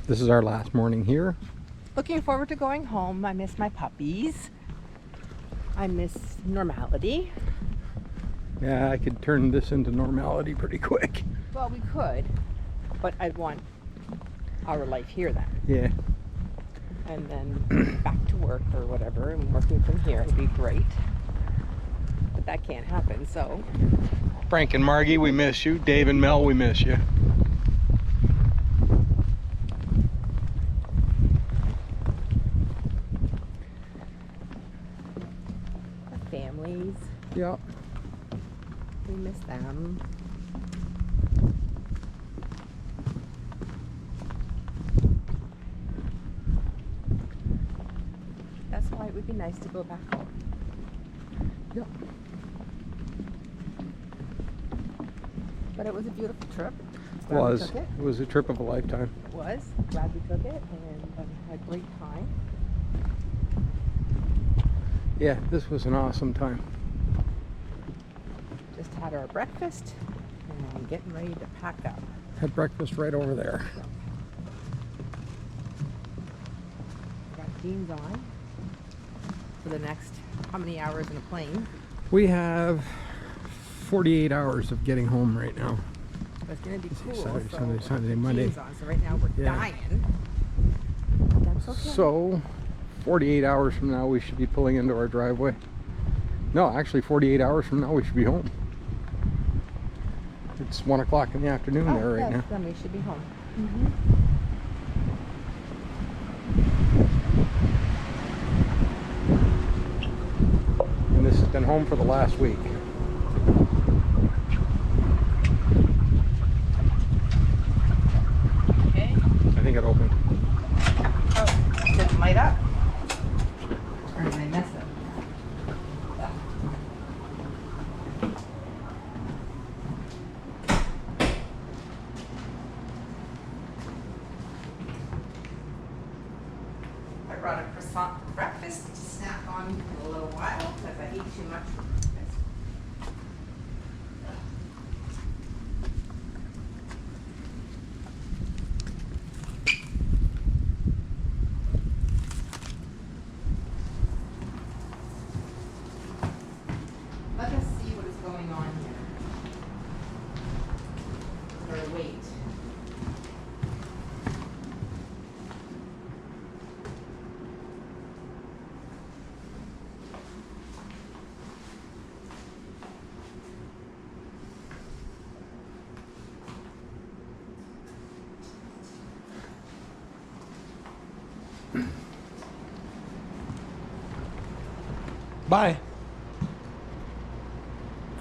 This is our last morning here. Looking forward to going home. I miss my puppies. I miss normality. Yeah, I could turn this into normality pretty quick. Well, we could, but I'd want our life here then. Yeah. And then back to work or whatever, and working from here would be great. But that can't happen, so. Frank and Margie, we miss you. Dave and Mel, we miss you. Our families, Yeah. we miss them. That's why it would be nice to go back home. Yep. But it was a beautiful trip. It was. It was a trip of a lifetime. It was. Glad we took it and had a great time. Yeah, this was an awesome time. Just had our breakfast and getting ready to pack up. Had breakfast right over there. Got jeans on for the next how many hours in a plane? We have 48 hours of getting home right now. It's gonna be cool. Saturday, so Sunday, got Sunday, the Monday. jeans on, so right now we're Yeah. dying. But that's okay. So, 48 hours from now we should be pulling into our driveway. No, actually 48 hours from now we should be home. It's 1 o'clock in the afternoon there right yes, now. Then we should be home. And this has been home for the last week. Okay. I think it opened. Oh, didn't light up. Or did I mess it? I brought a croissant for breakfast to snack on for a little while because I ate too much for breakfast. Let us see what is going on here. Or wait. Bye.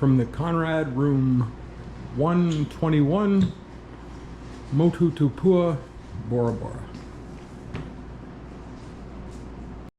From the Conrad room 121, Motutupua, Bora Bora.